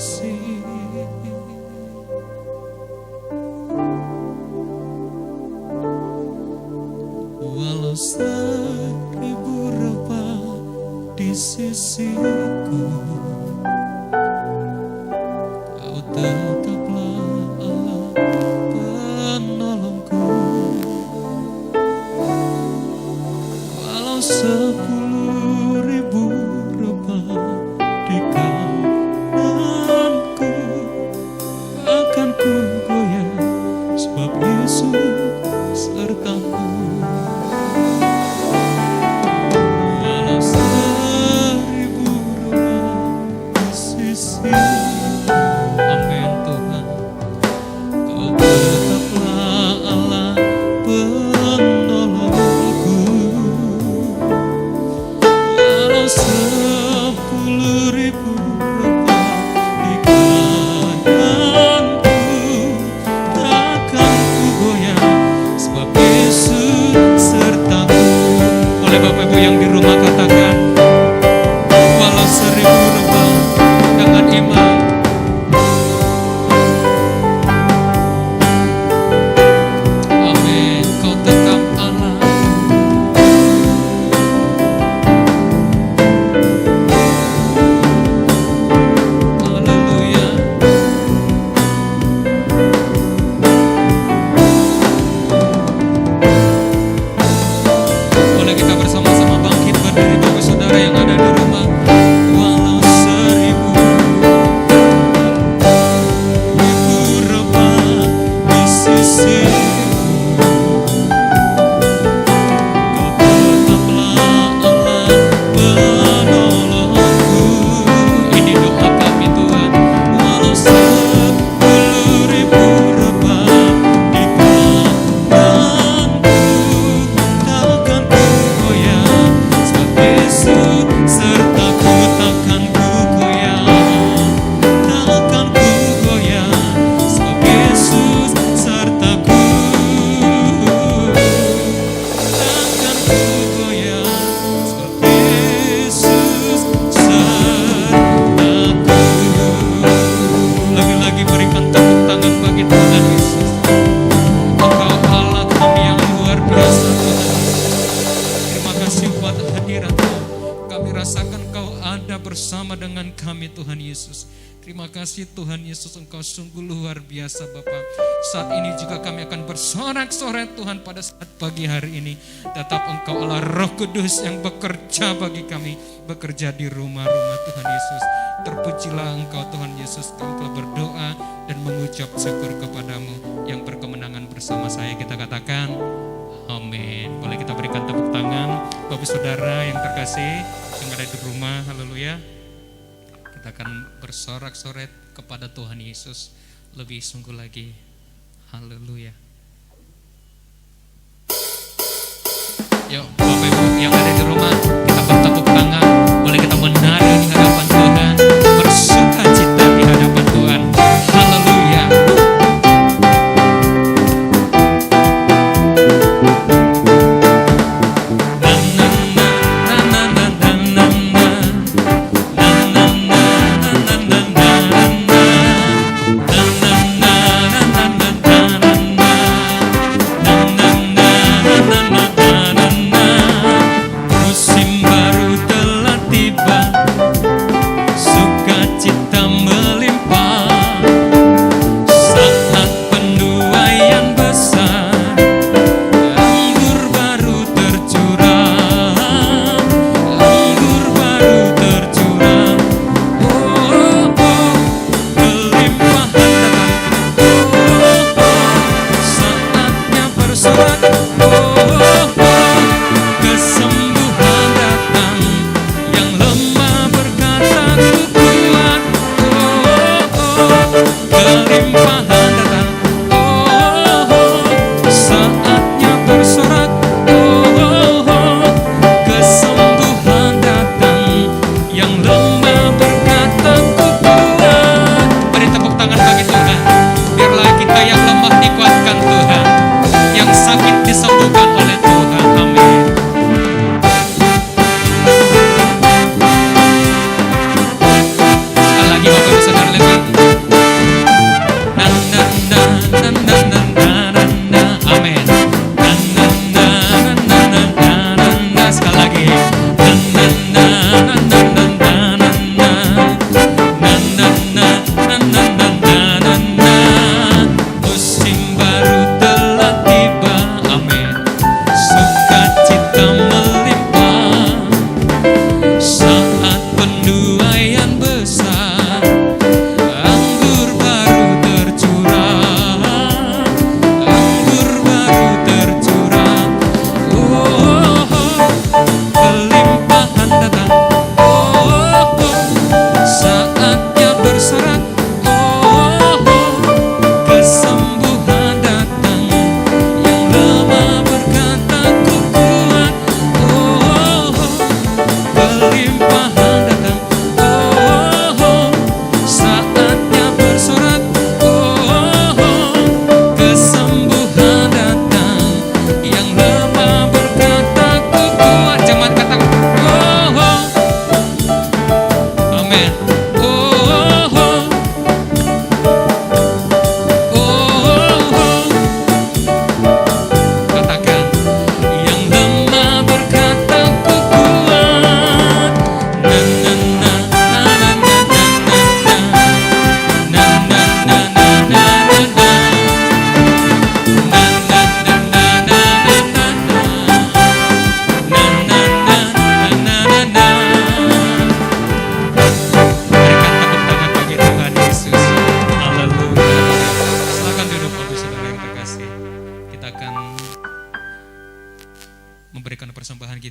kasih. Walau 1000 rupa di sisiku, Kau tetaplah Allah penolongku. Walau 10.000 rupa di kananku, akan ku goyah sebab Yesus sertaku. Walau 1000 rupa di sisi, amin Tuhan, Kau tetaplah Allah penolongku. Walau 10.000 rupa di kananku, takkan ku goyah sebab Yesus sertaku. Oleh Bapak Ibu yang di rumah katakan, walau 1000 rupa dengan iman. Amin, Kau tetap Allah. Haleluya. Boleh kita bersama-sama bangkit berdiri Bapak Saudara yang ada di rumah. Walau 1000 rupa di sisiku, Kau tetaplah Allah penolongku. Ini doa kami Tuhan. Walau 10.000 rupa di kananku, takkan ku goyah sebab Yesus sertaku. Takkan ku goyah, takkan ku goyah sebab Yesus sertaku. Takkan ku goyah sebab Yesus sertaku. Lagi-lagi berikan tepuk tangan bagi Tuhan Yesus. Engkau Allah kami yang luar biasa Tuhan Yesus. Terima kasih buat hadirat-Mu. Kami rasakan Kau ada bersama dengan kami Tuhan Yesus. Terima kasih Tuhan Yesus, Engkau sungguh luar biasa Bapa. Saat ini juga kami akan bersorak-sorai Tuhan pada saat pagi hari ini. Tetap Engkau Allah Roh Kudus yang bekerja bagi kami, bekerja di rumah-rumah Tuhan Yesus. Terpujilah Engkau Tuhan Yesus. Kami telah berdoa dan mengucap syukur kepadamu yang berkemenangan bersama saya. Kita katakan amin. Boleh kita berikan tepuk tangan Bapak Saudara yang terkasih yang ada di rumah. Haleluya. Kita akan bersorak-sorai kepada Tuhan Yesus lebih sungguh lagi. Haleluya. Yuk Bapak Ibu yang ada di rumah, kita bertepuk tangan. Boleh kita menari di hadapan Tuhan, bersuka cita di hadapan Tuhan. Haleluya. Musim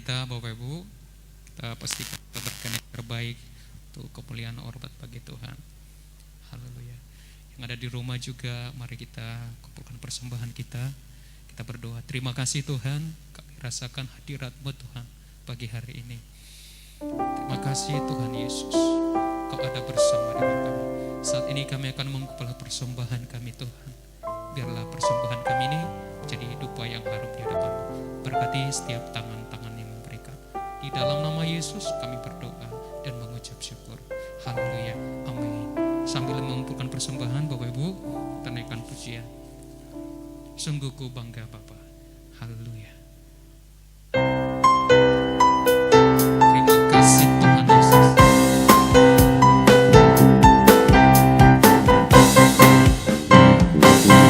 kita Bapak Ibu, kita pastikan kita berikan yang terbaik untuk kemuliaan hormat bagi Tuhan. Haleluya. Yang ada di rumah juga, mari kita kumpulkan persembahan kita. Kita berdoa. Terima kasih Tuhan, kami rasakan hadirat-Mu Tuhan pagi hari ini. Terima kasih Tuhan Yesus, Kau ada bersama dengan kami. Saat ini kami akan mengumpulkan persembahan kami Tuhan. Biarlah persembahan kami ini menjadi dupa yang harum di hadapan-Mu. Berkati setiap tangan-tangan yang memberikan. Di dalam nama Yesus kami berdoa dan mengucap syukur. Haleluya. Amin. Sambil mengumpulkan persembahan, Bapak Ibu, kita naikkan pujian. Sungguh ku bangga Bapa. Haleluya. Terima kasih Tuhan Yesus.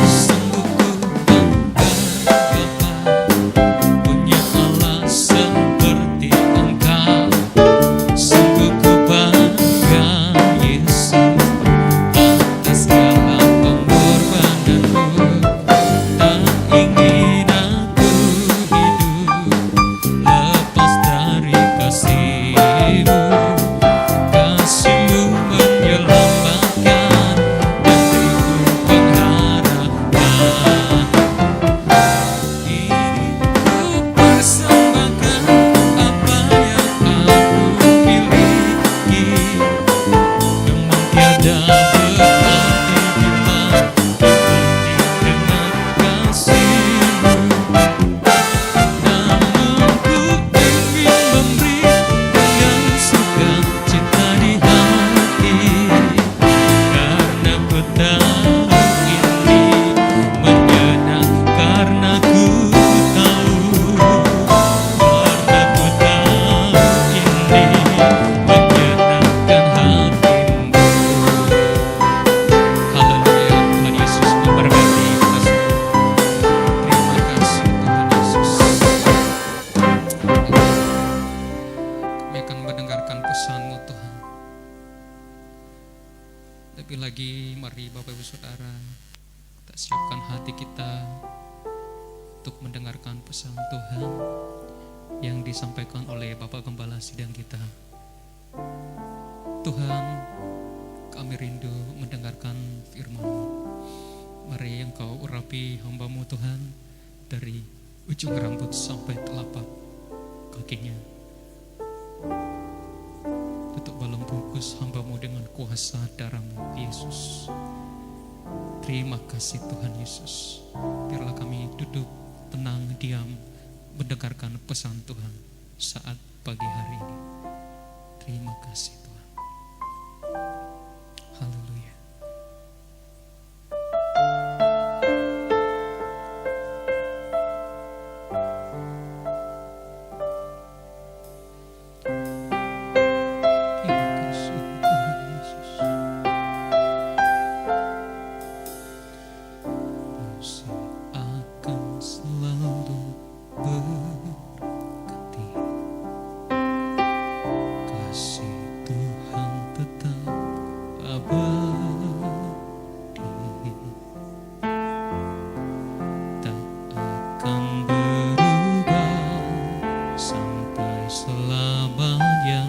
Sungguh ku bangga Bapa, punya Allah seperti Engkau. Sungguh ku bangga Yesus atas segala pengorbananmu. Tak ingin aku hidup lepas dari kasih-Mu. Kasih-Mu menyelamatkan dan beriku pengharapan. Ini ku persembahkan apa yang aku miliki. Memang tiada berarti bila dibanding dengan kasih-Mu. Namun ku ingin memberi dengan sukacita di hati, karena ku tahu ini menyenangkan, karena ku tahu ini menyenangkan hatimu. Haleluya. Tuhan Yesus memberkati kita semua. Terima kasih Tuhan Yesus. Kami akan mendengarkan pesan-Mu Tuhan. Tapi lagi mari Bapak Ibu Saudara, kita siapkan hati kita untuk mendengarkan pesan Tuhan yang disampaikan oleh Bapak Gembala Sidang kita. Tuhan, kami rindu mendengarkan firman-Mu. Mari Engkau urapi hamba-Mu Tuhan, dari ujung rambut sampai telapak kakinya. Tutup balang bungkus hamba-Mu dengan kuasa darah-Mu Yesus. Terima kasih Tuhan Yesus. Biarlah kami duduk tenang, diam, mendengarkan pesan Tuhan saat pagi hari ini. Terima kasih Tuhan. Haleluya. Terima kasih Tuhan Yesus. Masih akan selalu berkati. Kasih Tuhan tetap abadi, tak akan berubah sampai selamanya.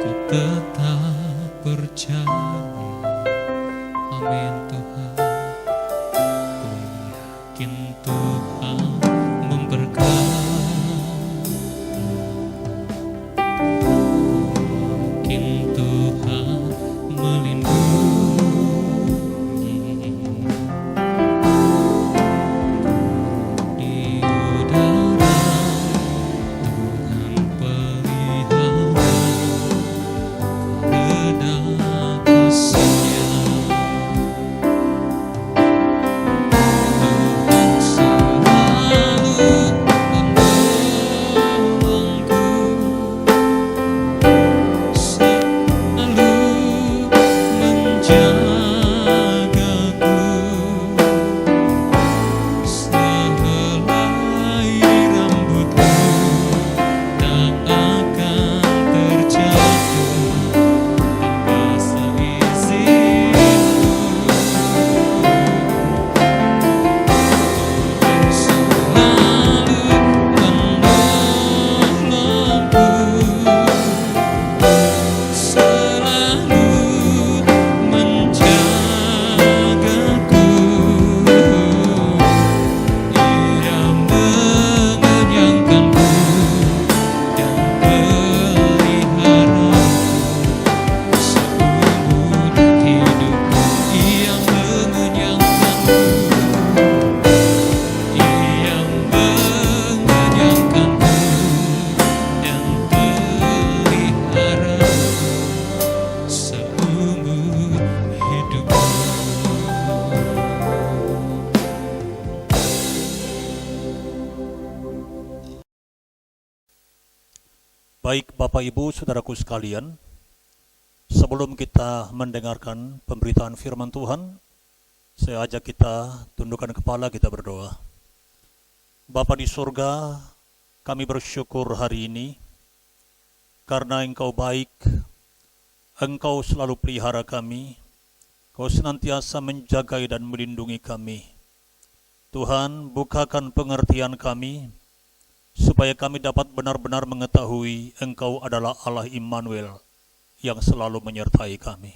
Ku tetap percaya, amin Tuhan. Ku yakin Tuhan memberkati, yakin Tuhan melindungi. Di udara Tuhan pelihara, karena kasih-Nya Tuhan Baik Bapak Ibu Saudaraku sekalian, sebelum kita mendengarkan pemberitaan firman Tuhan, saya ajak kita tundukkan kepala, kita berdoa. Bapa di surga, kami bersyukur hari ini karena Engkau baik, Engkau selalu pelihara kami, Kau senantiasa menjaga dan melindungi kami. Tuhan, bukakan pengertian kami, supaya kami dapat benar-benar mengetahui Engkau adalah Allah Immanuel yang selalu menyertai kami.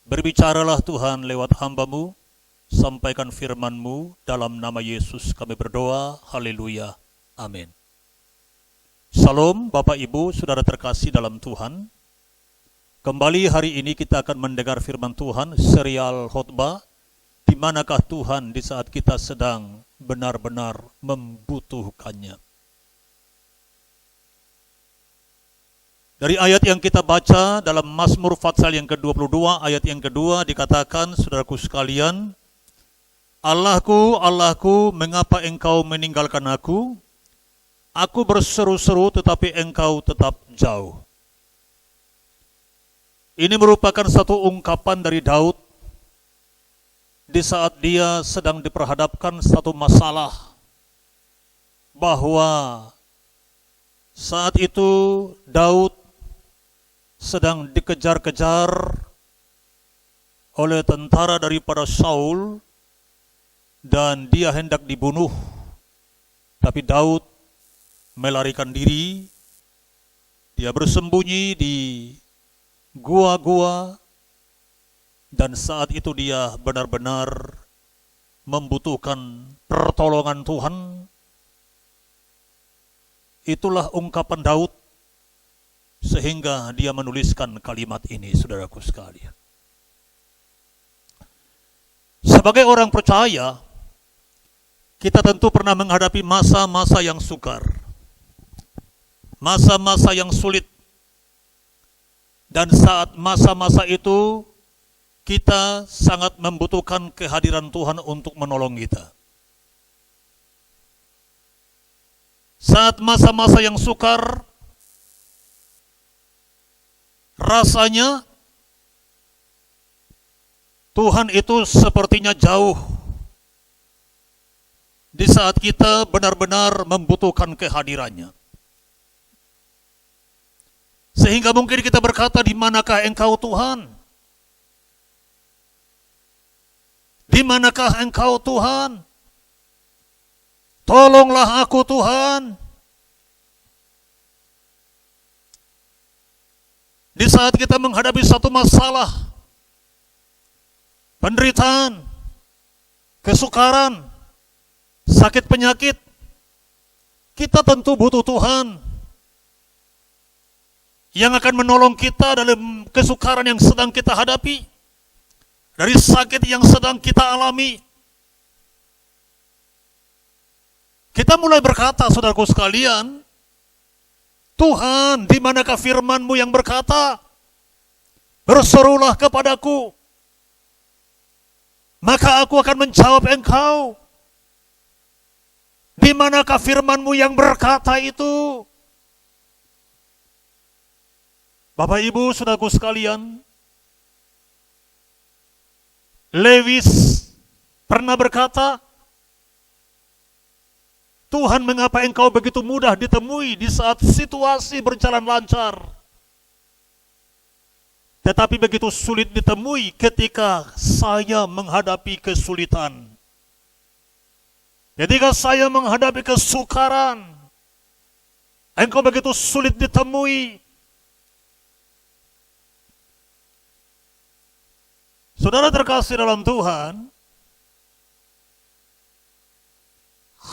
Berbicaralah Tuhan lewat hamba-Mu, sampaikan firman-Mu, dalam nama Yesus kami berdoa, haleluya, amin. Salam Bapak Ibu, Saudara terkasih dalam Tuhan. Kembali hari ini kita akan mendengar firman Tuhan, serial khotbah, di manakah Tuhan di saat kita sedang benar-benar membutuhkannya. Dari ayat yang kita baca dalam Mazmur Fatsal yang ke-22, ayat yang kedua dikatakan, saudaraku sekalian, Allahku, Allahku, mengapa engkau meninggalkan aku? Aku berseru-seru tetapi engkau tetap jauh. Ini merupakan satu ungkapan dari Daud di saat dia sedang diperhadapkan satu masalah, bahwa saat itu Daud sedang dikejar-kejar oleh tentara daripada Saul dan dia hendak dibunuh. Tapi Daud melarikan diri, dia bersembunyi di gua-gua, dan saat itu dia benar-benar membutuhkan pertolongan Tuhan. Itulah ungkapan Daud, sehingga dia menuliskan kalimat ini, saudaraku sekalian. Sebagai orang percaya, kita tentu pernah menghadapi masa-masa yang sukar, masa-masa yang sulit, dan saat masa-masa itu kita sangat membutuhkan kehadiran Tuhan untuk menolong kita. Saat masa-masa yang sukar, rasanya Tuhan itu sepertinya jauh di saat kita benar-benar membutuhkan kehadirannya. Sehingga mungkin kita berkata, di manakah engkau Tuhan? Di manakah engkau Tuhan? Tolonglah aku Tuhan. Di saat kita menghadapi satu masalah, penderitaan, kesukaran, sakit penyakit, kita tentu butuh Tuhan yang akan menolong kita dalam kesukaran yang sedang kita hadapi, dari sakit yang sedang kita alami. Kita mulai berkata, saudaraku sekalian, Tuhan, di manakah firman-Mu yang berkata, berserulah kepadaku, maka aku akan menjawab engkau. Di manakah firman-Mu yang berkata itu? Bapak Ibu, saudaraku sekalian, Lewis pernah berkata, Tuhan, mengapa engkau begitu mudah ditemui di saat situasi berjalan lancar, tetapi begitu sulit ditemui ketika saya menghadapi kesulitan, ketika saya menghadapi kesukaran, engkau begitu sulit ditemui. Saudara terkasih dalam Tuhan,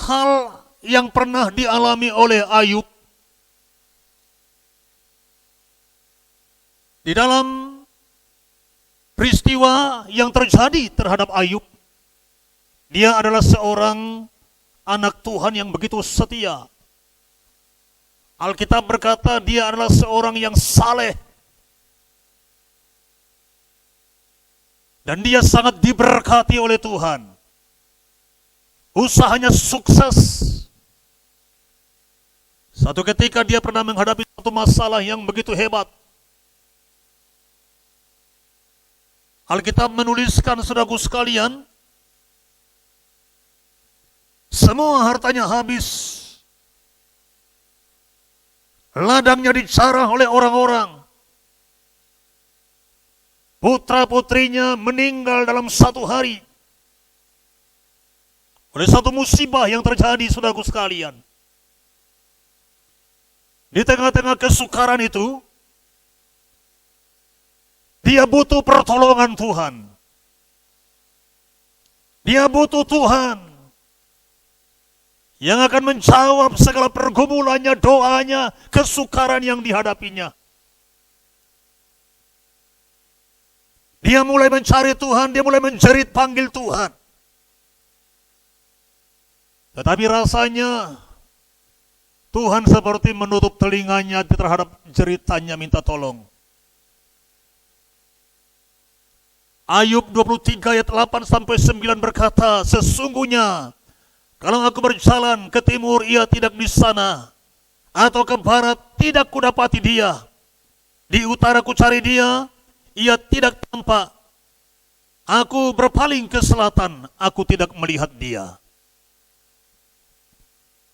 hal yang pernah dialami oleh Ayub di dalam peristiwa yang terjadi terhadap Ayub, dia adalah seorang anak Tuhan yang begitu setia. Alkitab berkata dia adalah seorang yang saleh, dan dia sangat diberkati oleh Tuhan. Usahanya sukses. Satu ketika dia pernah menghadapi satu masalah yang begitu hebat. Alkitab menuliskan, saudaraku sekalian, semua hartanya habis. Ladangnya dicarah oleh orang-orang. Putra-putrinya meninggal dalam satu hari. Oleh satu musibah yang terjadi, saudaraku sekalian. Di tengah-tengah kesukaran itu, dia butuh pertolongan Tuhan. Dia butuh Tuhan yang akan menjawab segala pergumulannya, doanya, kesukaran yang dihadapinya. Dia mulai mencari Tuhan, dia mulai menjerit panggil Tuhan. Tetapi rasanya Tuhan seperti menutup telinganya terhadap jeritannya minta tolong. Ayub 23 ayat 8 sampai 9 berkata, sesungguhnya kalau aku berjalan ke timur, ia tidak di sana, atau ke barat, tidak kudapati dia. Di utara ku cari dia, ia tidak tampak. Aku berpaling ke selatan, aku tidak melihat dia.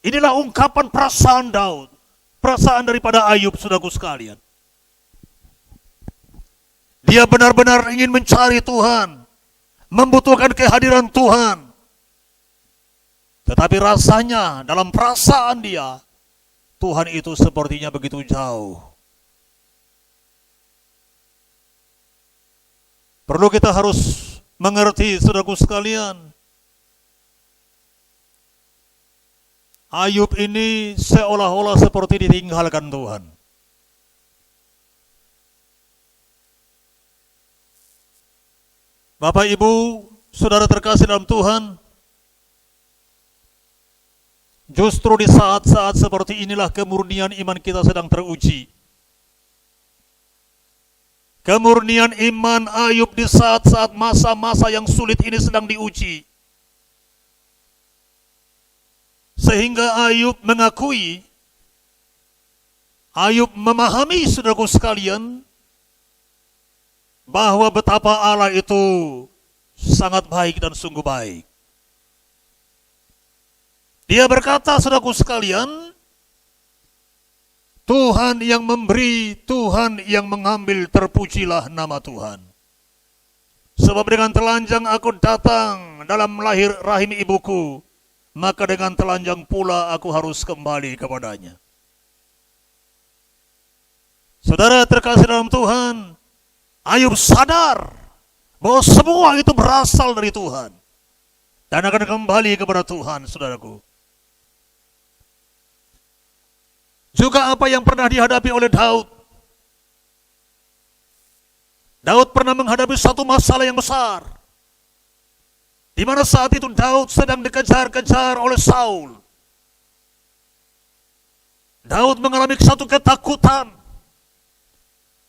Inilah ungkapan perasaan Daud, perasaan daripada Ayub, saudaraku sekalian. Dia benar-benar ingin mencari Tuhan, membutuhkan kehadiran Tuhan. Tetapi rasanya dalam perasaan dia, Tuhan itu sepertinya begitu jauh. Perlu kita harus mengerti, saudaraku sekalian, Ayub ini seolah-olah seperti ditinggalkan Tuhan. Bapak, Ibu, saudara terkasih dalam Tuhan, justru di saat-saat seperti inilah kemurnian iman kita sedang teruji. Kemurnian iman Ayub di saat-saat masa-masa yang sulit ini sedang diuji. Sehingga Ayub mengakui, Ayub memahami, saudaraku sekalian, bahwa betapa Allah itu sangat baik dan sungguh baik. Dia berkata, saudaraku sekalian, Tuhan yang memberi, Tuhan yang mengambil, terpujilah nama Tuhan. Sebab dengan telanjang aku datang dalam lahir rahim ibuku, maka dengan telanjang pula aku harus kembali kepadanya. Saudara terkasih dalam Tuhan, Ayub sadar bahwa semua itu berasal dari Tuhan dan akan kembali kepada Tuhan, saudaraku. Juga apa yang pernah dihadapi oleh Daud. Daud pernah menghadapi satu masalah yang besar, di mana saat itu Daud sedang dikejar-kejar oleh Saul. Daud mengalami satu ketakutan.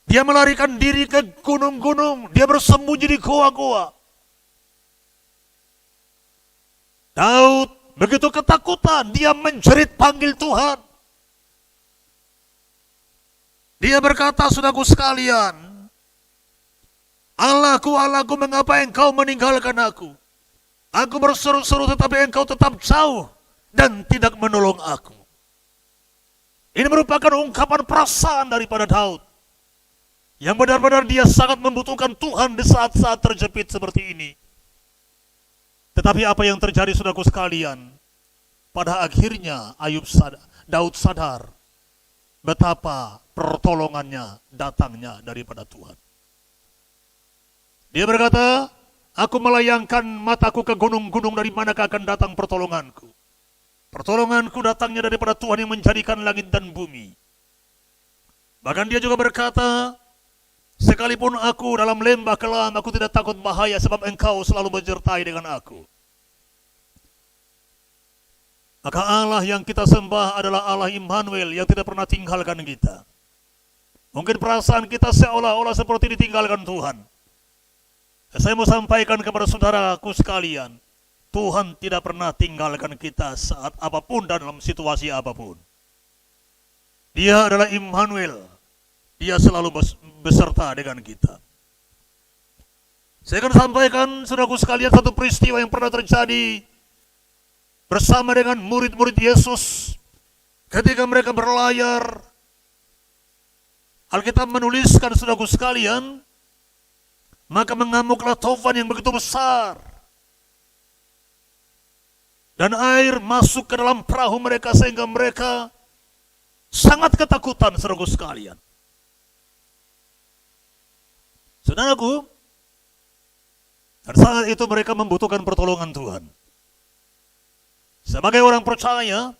Dia melarikan diri ke gunung-gunung. Dia bersembunyi di goa-goa. Daud begitu ketakutan. Dia menjerit panggil Tuhan. Dia berkata, saudaraku sekalian, Allahku, Allahku, mengapa engkau meninggalkan aku? Aku berseru-seru tetapi engkau tetap jauh dan tidak menolong aku. Ini merupakan ungkapan perasaan daripada Daud, yang benar-benar dia sangat membutuhkan Tuhan di saat-saat terjepit seperti ini. Tetapi apa yang terjadi, saudaraku sekalian? Pada akhirnya Daud sadar betapa pertolongannya datangnya daripada Tuhan. Dia berkata, aku melayangkan mataku ke gunung-gunung, dari manakah akan datang pertolonganku? Pertolonganku datangnya daripada Tuhan yang menjadikan langit dan bumi. Bahkan dia juga berkata, sekalipun aku dalam lembah kelam, aku tidak takut bahaya, sebab engkau selalu menyertai dengan aku. Maka Allah yang kita sembah adalah Allah Immanuel, yang tidak pernah tinggalkan kita. Mungkin perasaan kita seolah-olah seperti ditinggalkan Tuhan. Saya mau sampaikan kepada saudaraku sekalian, Tuhan tidak pernah tinggalkan kita saat apapun dan dalam situasi apapun. Dia adalah Immanuel. Dia selalu beserta dengan kita. Saya akan sampaikan, saudaraku sekalian, satu peristiwa yang pernah terjadi bersama dengan murid-murid Yesus ketika mereka berlayar. Alkitab menuliskan, saudaraku sekalian, maka mengamuklah taufan yang begitu besar. Dan air masuk ke dalam perahu mereka sehingga mereka sangat ketakutan, saudaraku sekalian. Saudaraku, dan saat itu mereka membutuhkan pertolongan Tuhan. Sebagai orang percaya,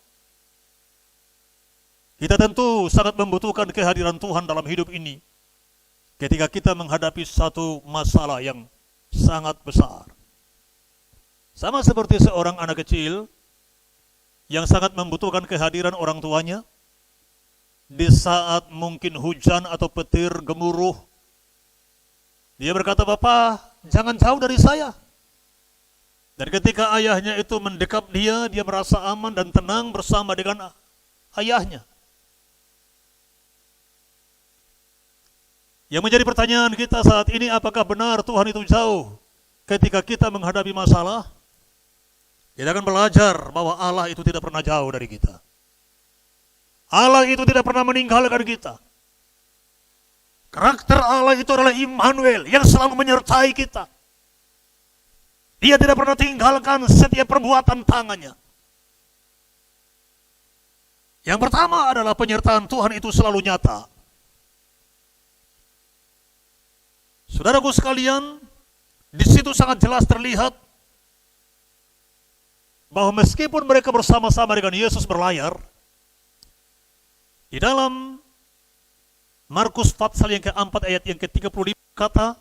kita tentu sangat membutuhkan kehadiran Tuhan dalam hidup ini ketika kita menghadapi satu masalah yang sangat besar. Sama seperti seorang anak kecil yang sangat membutuhkan kehadiran orang tuanya di saat mungkin hujan atau petir gemuruh. Dia berkata, "Bapak, jangan jauh dari saya." Dan ketika ayahnya itu mendekap dia merasa aman dan tenang bersama dengan ayahnya. Yang menjadi pertanyaan kita saat ini, apakah benar Tuhan itu jauh ketika kita menghadapi masalah? Kita akan belajar bahwa Allah itu tidak pernah jauh dari kita. Allah itu tidak pernah meninggalkan kita. Karakter Allah itu adalah Immanuel yang selalu menyertai kita. Dia tidak pernah tinggalkan setiap perbuatan tangannya. Yang pertama adalah penyertaan Tuhan itu selalu nyata. Saudaraku sekalian, di situ sangat jelas terlihat bahwa meskipun mereka bersama-sama dengan Yesus berlayar, di dalam Markus pasal yang keempat ayat yang ke-35 kata,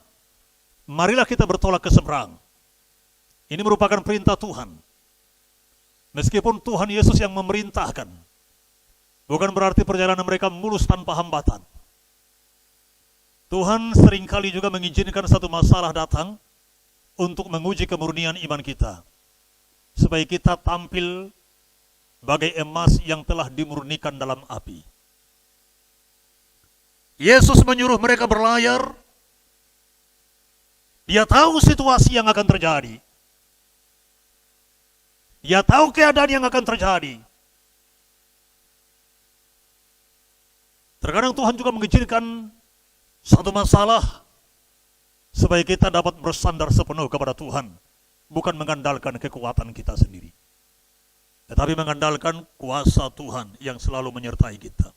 "Marilah kita bertolak ke seberang." Ini merupakan perintah Tuhan. Meskipun Tuhan Yesus yang memerintahkan, bukan berarti perjalanan mereka mulus tanpa hambatan. Tuhan seringkali juga mengizinkan satu masalah datang untuk menguji kemurnian iman kita, supaya kita tampil bagai emas yang telah dimurnikan dalam api. Yesus menyuruh mereka berlayar. Dia tahu situasi yang akan terjadi. Dia tahu keadaan yang akan terjadi. Terkadang Tuhan juga mengizinkan satu masalah supaya kita dapat bersandar sepenuh kepada Tuhan, bukan mengandalkan kekuatan kita sendiri, tetapi mengandalkan kuasa Tuhan yang selalu menyertai kita.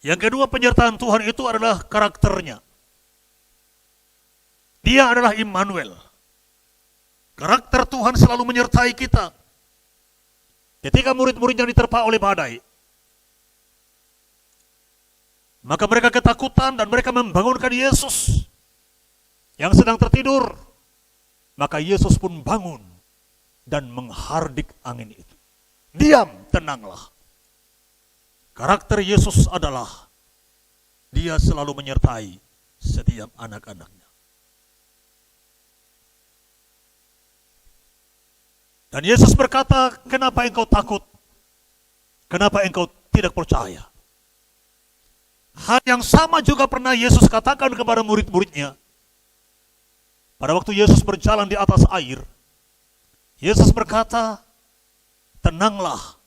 Yang kedua, penyertaan Tuhan itu adalah karakternya. Dia adalah Immanuel. Karakter Tuhan selalu menyertai kita. Ketika murid-muridnya diterpa oleh badai, maka mereka ketakutan dan mereka membangunkan Yesus yang sedang tertidur. Maka Yesus pun bangun dan menghardik angin itu. "Diam, tenanglah." Karakter Yesus adalah Dia selalu menyertai setiap anak-anaknya. Dan Yesus berkata, "Kenapa engkau takut? Kenapa engkau tidak percaya?" Hal yang sama juga pernah Yesus katakan kepada murid-muridnya. Pada waktu Yesus berjalan di atas air, Yesus berkata, "Tenanglah,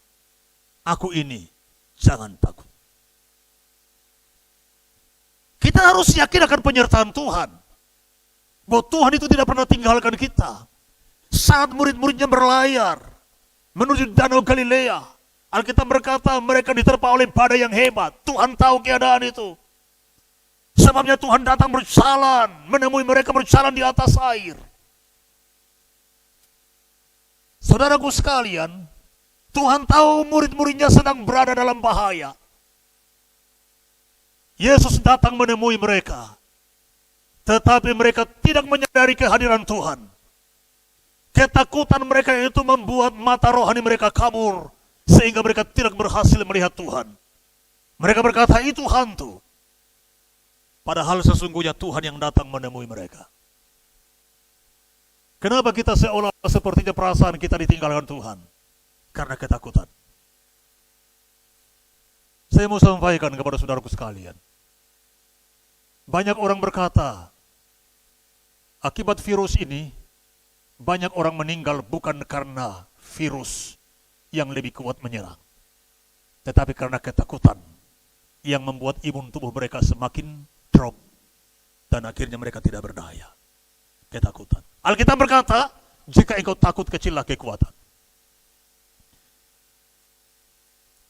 aku ini, jangan takut." Kita harus yakin akan penyertaan Tuhan. Bahwa Tuhan itu tidak pernah tinggalkan kita. Saat murid-muridnya berlayar menuju Danau Galilea, Alkitab berkata mereka diterpa oleh badai yang hebat. Tuhan tahu keadaan itu. Sebabnya Tuhan datang berjalan, menemui mereka berjalan di atas air. Saudaraku sekalian, Tuhan tahu murid-muridnya sedang berada dalam bahaya. Yesus datang menemui mereka, tetapi mereka tidak menyadari kehadiran Tuhan. Ketakutan mereka itu membuat mata rohani mereka kabur, sehingga mereka tidak berhasil melihat Tuhan. Mereka berkata, "Itu hantu." Padahal sesungguhnya Tuhan yang datang menemui mereka. Kenapa kita seolah sepertinya perasaan kita ditinggalkan Tuhan? Karena ketakutan. Saya mau sampaikan kepada saudaraku sekalian. Banyak orang berkata, akibat virus ini, banyak orang meninggal bukan karena virus yang lebih kuat menyerang, tetapi karena ketakutan yang membuat imun tubuh mereka semakin drop, dan akhirnya mereka tidak berdaya. Ketakutan. Alkitab berkata, jika engkau takut, kecillah kekuatan.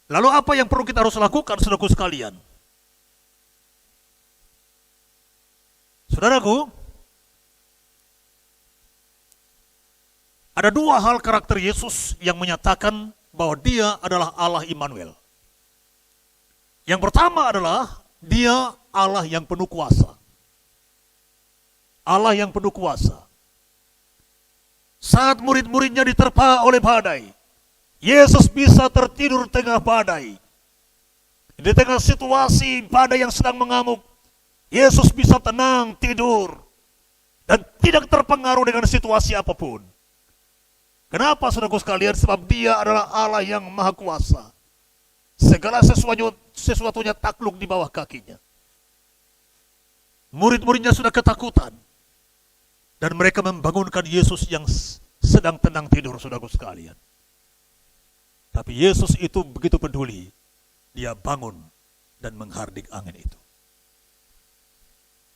Lalu apa yang perlu kita harus lakukan, saudaraku sekalian? Saudaraku, ada dua hal karakter Yesus yang menyatakan bahwa dia adalah Allah Immanuel. Yang pertama adalah dia Allah yang penuh kuasa. Allah yang penuh kuasa. Saat murid-muridnya diterpa oleh badai, Yesus bisa tertidur tengah badai. Di tengah situasi badai yang sedang mengamuk, Yesus bisa tenang tidur dan tidak terpengaruh dengan situasi apapun. Kenapa, saudaraku sekalian? Sebab dia adalah Allah yang maha kuasa. Segala sesuatunya takluk di bawah kakinya. Murid-muridnya sudah ketakutan, dan mereka membangunkan Yesus yang sedang tenang tidur, saudaraku sekalian. Tapi Yesus itu begitu peduli, dia bangun dan menghardik angin itu.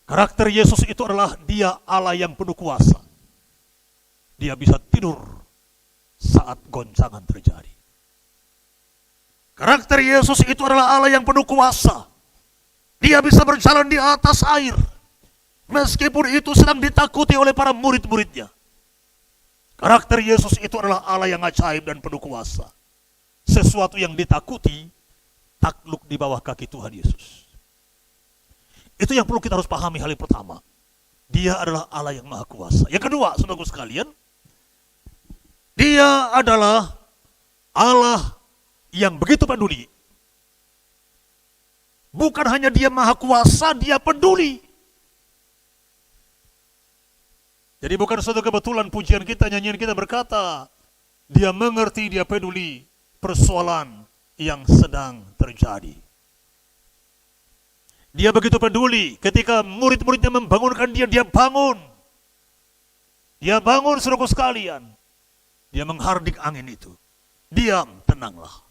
Karakter Yesus itu adalah dia Allah yang penuh kuasa. Dia bisa tidur saat goncangan terjadi. Karakter Yesus itu adalah Allah yang penuh kuasa. Dia bisa berjalan di atas air, meskipun itu sedang ditakuti oleh para murid-muridnya. Karakter Yesus itu adalah Allah yang ajaib dan penuh kuasa. Sesuatu yang ditakuti, takluk di bawah kaki Tuhan Yesus. Itu yang perlu kita harus pahami. Hal yang pertama, dia adalah Allah yang maha kuasa. Yang kedua, saudaraku sekalian, dia adalah Allah yang begitu peduli. Bukan hanya dia maha kuasa, dia peduli. Jadi bukan suatu kebetulan pujian kita, nyanyian kita berkata, dia mengerti, dia peduli persoalan yang sedang terjadi. Dia begitu peduli ketika murid-muridnya membangunkan dia, dia bangun. Dia bangun, saudaraku sekalian. Dia menghardik angin itu. Diam, tenanglah.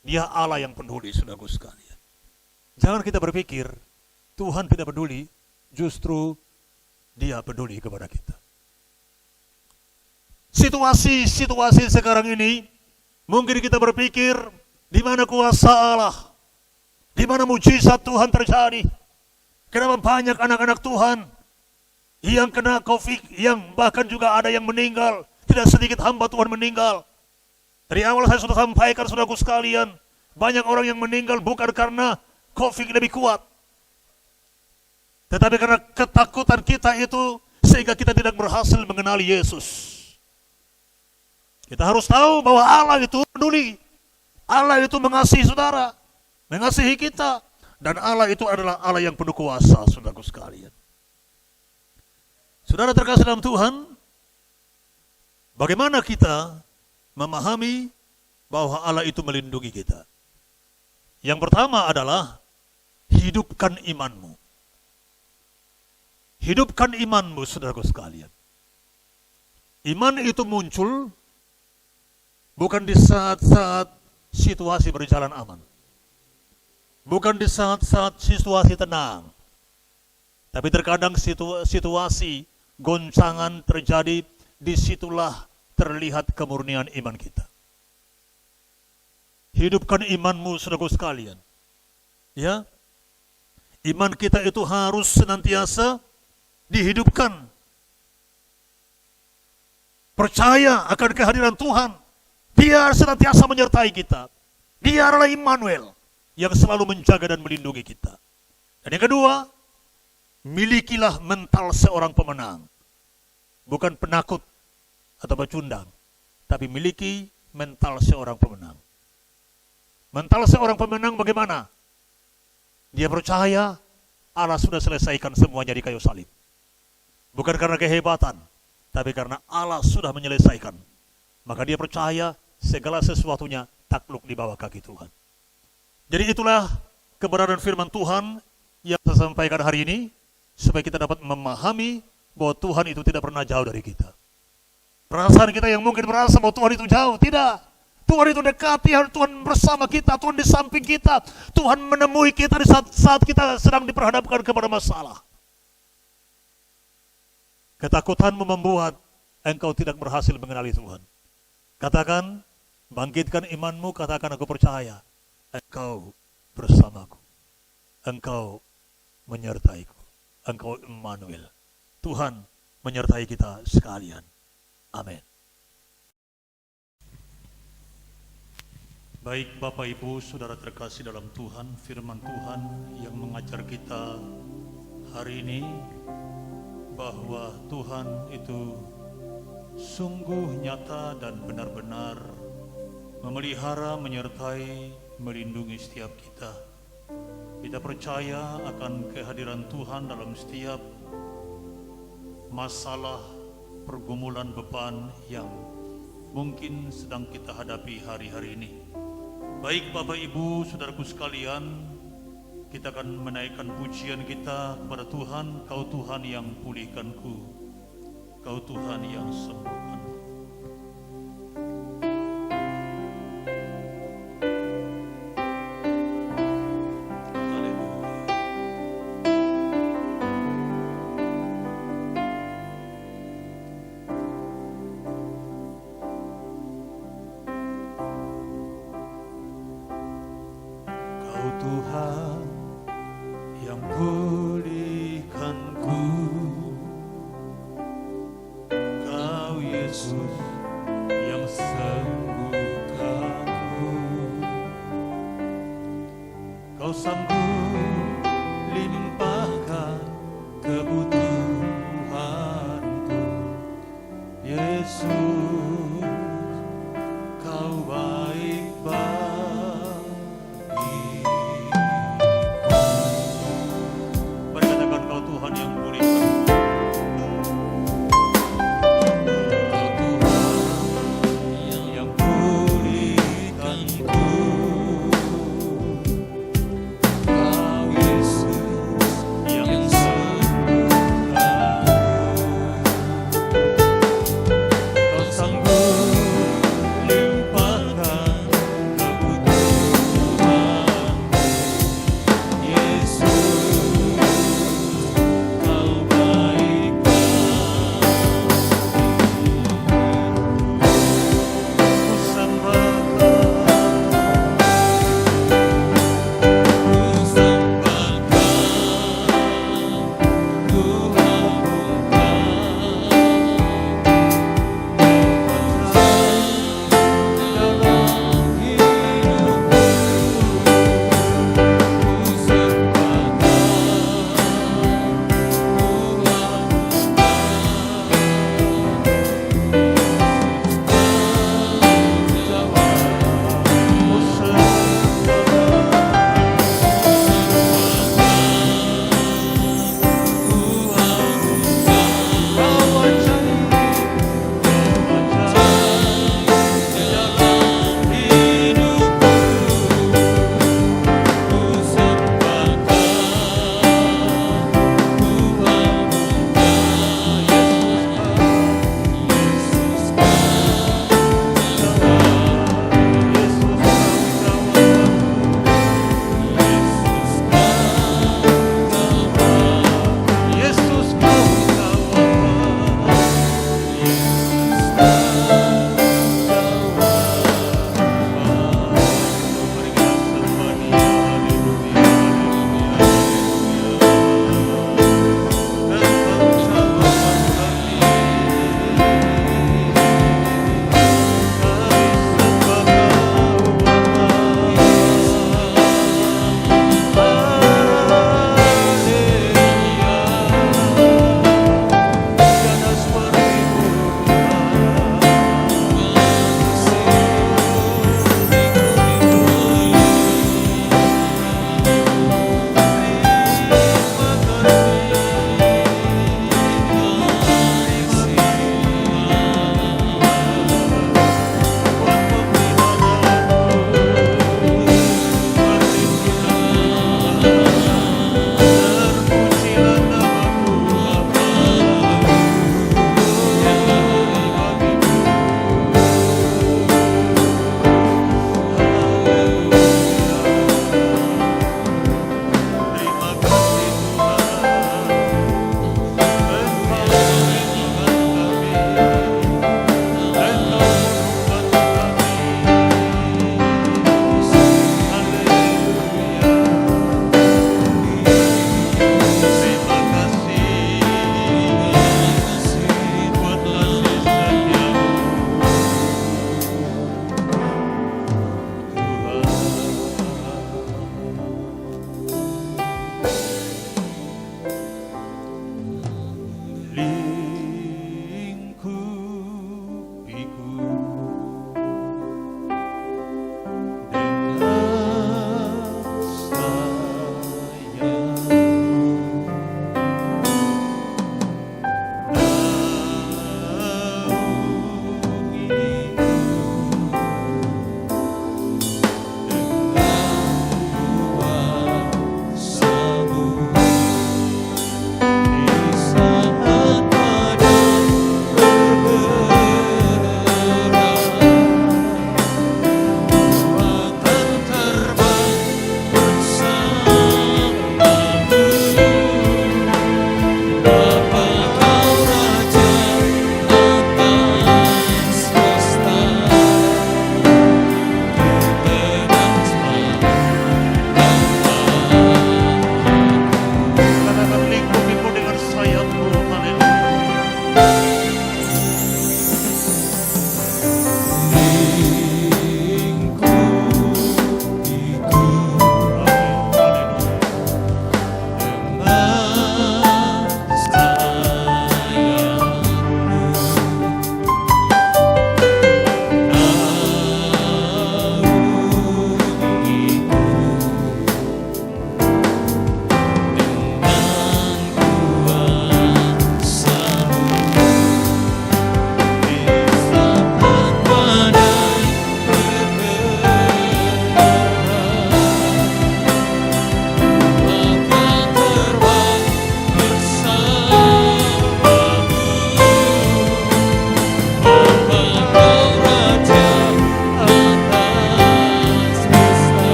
Dia Allah yang peduli, saudaraku sekalian. Jangan kita berpikir Tuhan tidak peduli, justru dia peduli kepada kita. Situasi sekarang ini, mungkin kita berpikir, di mana kuasa Allah, di mana mujizat Tuhan terjadi. Kenapa banyak anak-anak Tuhan yang kena COVID, yang bahkan juga ada yang meninggal, tidak sedikit hamba Tuhan meninggal. Dari awal saya sudah sampaikan, saudaraku sekalian, banyak orang yang meninggal bukan karena COVID lebih kuat, tetapi karena ketakutan kita itu, sehingga kita tidak berhasil mengenali Yesus. Kita harus tahu bahwa Allah itu peduli. Allah itu mengasihi saudara, mengasihi kita. Dan Allah itu adalah Allah yang penuh kuasa, saudaraku sekalian. Saudara terkasih dalam Tuhan, bagaimana kita memahami bahwa Allah itu melindungi kita? Yang pertama adalah, hidupkan imanmu. Hidupkan imanmu, saudaraku sekalian. Iman itu muncul bukan di saat-saat situasi berjalan aman. Bukan di saat-saat situasi tenang. Tapi terkadang situasi goncangan terjadi, disitulah terlihat kemurnian iman kita. Hidupkan imanmu, saudaraku sekalian. Ya, iman kita itu harus senantiasa dihidupkan. Percaya akan kehadiran Tuhan. Dia senantiasa menyertai kita. Dia adalah Immanuel yang selalu menjaga dan melindungi kita. Dan yang kedua, milikilah mental seorang pemenang. Bukan penakut atau pecundang, tapi miliki mental seorang pemenang. Mental seorang pemenang bagaimana? Dia percaya Allah sudah selesaikan semuanya di kayu salib. Bukan karena kehebatan, tapi karena Allah sudah menyelesaikan. Maka dia percaya segala sesuatunya takluk di bawah kaki Tuhan. Jadi itulah kebenaran firman Tuhan yang saya sampaikan hari ini, supaya kita dapat memahami bahwa Tuhan itu tidak pernah jauh dari kita. Perasaan kita yang mungkin merasa bahwa Tuhan itu jauh, tidak. Tuhan itu dekati, Tuhan bersama kita, Tuhan di samping kita, Tuhan menemui kita di saat kita sedang diperhadapkan kepada masalah. Ketakutanmu membuat engkau tidak berhasil mengenali Tuhan. Katakan, bangkitkan imanmu, katakan aku percaya, engkau bersamaku, engkau menyertaiku, engkau Immanuel. Tuhan menyertai kita sekalian. Amin. Baik Bapak Ibu, Saudara terkasih dalam Tuhan, firman Tuhan yang mengajar kita hari ini bahwa Tuhan itu sungguh nyata dan benar-benar memelihara, menyertai, melindungi setiap kita. Kita percaya akan kehadiran Tuhan dalam setiap masalah, pergumulan, beban yang mungkin sedang kita hadapi hari-hari ini. Baik Bapak Ibu, Saudaraku sekalian, kita akan menaikkan pujian kita kepada Tuhan. Kau Tuhan yang pulihkanku, Kau Tuhan yang sembuhkan. Tuhan yang pulihkanku, Kau Yesus yang sembuhkanku, Kau sanggup limpahkan kebutuhanku, Yesus, Kau baik bagi. Tuhan yang pulihkan, Kau Tuhan yang pulihkanku,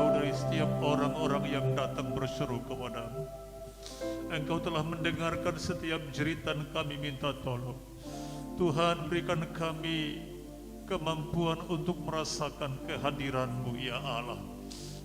Engkau dari setiap orang-orang yang datang berseru kepadamu. Engkau telah mendengarkan setiap jeritan kami minta tolong. Tuhan, berikan kami kemampuan untuk merasakan kehadiran-Mu ya Allah.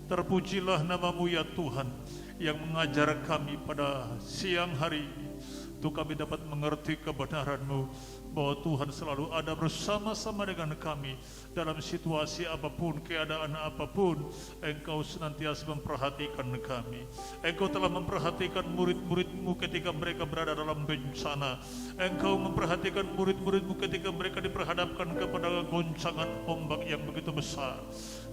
Terpujilah nama-Mu ya Tuhan, yang mengajar kami pada siang hari ini, untuk kami dapat mengerti kebenaran-Mu, bahwa Tuhan selalu ada bersama-sama dengan kami dalam situasi apapun, keadaan apapun. Engkau senantiasa memperhatikan kami. Engkau telah memperhatikan murid-murid-Mu ketika mereka berada dalam bencana. Engkau memperhatikan murid-murid-Mu ketika mereka diperhadapkan kepada goncangan ombak yang begitu besar.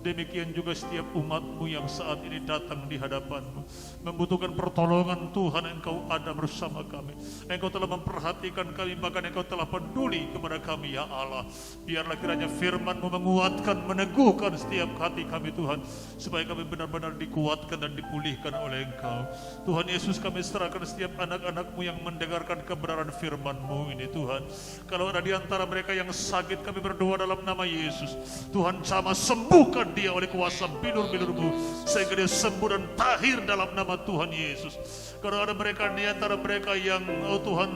Demikian juga setiap umat-Mu yang saat ini datang di hadapan-Mu, membutuhkan pertolongan. Tuhan, Engkau ada bersama kami. Engkau telah memperhatikan kami, bahkan Engkau telah peduli kepada kami ya Allah. Biarlah kiranya firman-Mu menguatkan, meneguhkan setiap hati kami Tuhan, supaya kami benar-benar dikuatkan dan dipulihkan oleh Engkau. Tuhan Yesus, kami serahkan setiap anak-anak-Mu yang mendengarkan kebenaran firman-Mu ini Tuhan. Kalau ada di antara mereka yang sakit, kami berdoa dalam nama Yesus. Tuhan, jamah sembuhkan dia oleh kuasa bilur-bilur-Mu, sehingga dia sembuh dan tahir dalam nama Tuhan Yesus. Kalau ada mereka di antara mereka yang Tuhan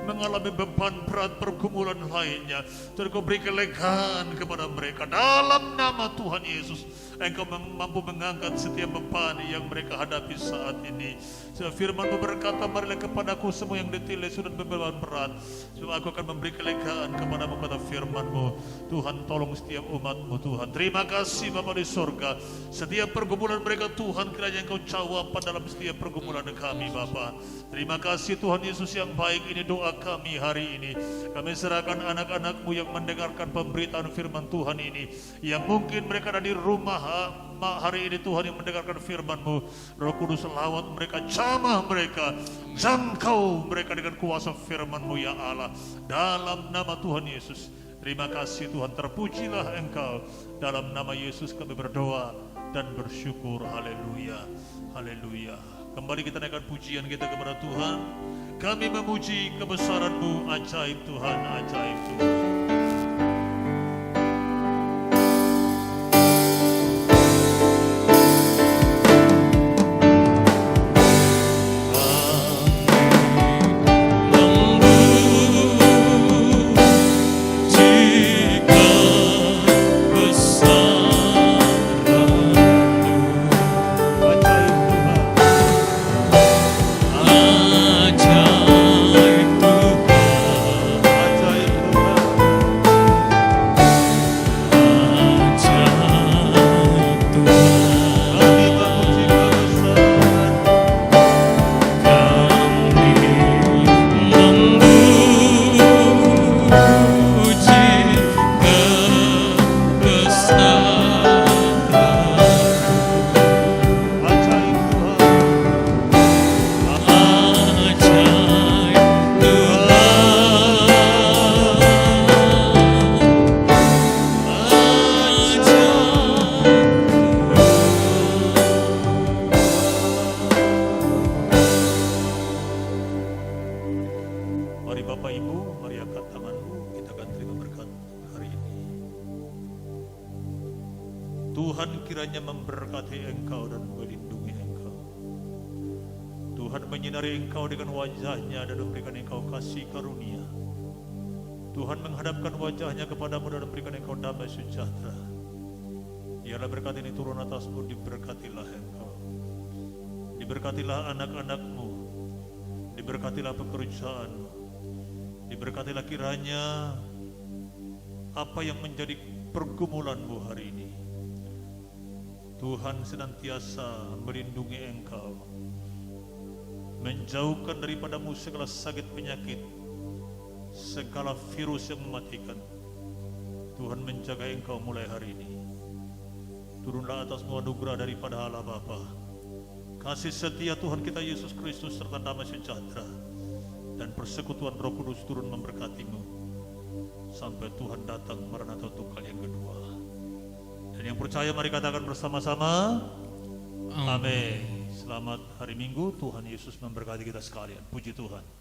mengalami beban berat, pergumulan lainnya, Tuhan, Kau beri kelegaan kepada mereka dalam nama Tuhan Yesus. Engkau mampu mengangkat setiap beban yang mereka hadapi saat ini. Firman-Mu berkata, marilah kepadaku semua yang letih dan beban berat, sebab aku akan memberi kelegaan kepadamu, kata firman-Mu. Tuhan, tolong setiap umat-Mu Tuhan. Terima kasih Bapa di sorga. Setiap pergumulan mereka Tuhan, kiranya Engkau jawaban dalam setiap pergumulan kami Bapa. Terima kasih Tuhan Yesus yang baik. Ini doa kami hari ini. Kami serahkan anak-anak-Mu yang mendengarkan pemberitaan firman Tuhan ini, yang mungkin mereka ada di rumah hari ini Tuhan, yang mendengarkan firman-Mu. Roh Kudus, lawat mereka, jamah mereka, jangkau mereka dengan kuasa firman-Mu ya Allah, dalam nama Tuhan Yesus. Terima kasih Tuhan, terpujilah Engkau. Dalam nama Yesus kami berdoa dan bersyukur. Haleluya, haleluya. Kembali kita naikkan pujian kita kepada Tuhan. Kami memuji kebesaran-Mu, ajaib Tuhan, ajaib Tuhan. Mari Bapak Ibu, mari angkat tanganmu, kita akan terima berkat hari ini. Tuhan kiranya memberkati engkau dan melindungi engkau. Tuhan menyinari engkau dengan wajahnya dan memberikan engkau kasih karunia. Tuhan menghadapkan wajahnya kepadamu dan memberikan engkau damai sejahtera. Biarlah berkat ini turun atasmu, diberkatilah engkau. Diberkatilah anak-anakmu, diberkatilah pekerjaanmu, diberkatilah kiranya apa yang menjadi pergumulanmu hari ini. Tuhan senantiasa melindungi engkau, menjauhkan daripadamu segala sakit penyakit, segala virus yang mematikan. Tuhan menjaga engkau mulai hari ini. Turunlah atasmu anugerah daripada Allah Bapa, kasih setia Tuhan kita Yesus Kristus, serta damai sejahtera dan persekutuan Roh Kudus turun memberkatimu sampai Tuhan datang Maranatha untuk kali yang kedua. Dan yang percaya mari katakan bersama-sama, amin. Selamat hari Minggu, Tuhan Yesus memberkati kita sekalian. Puji Tuhan.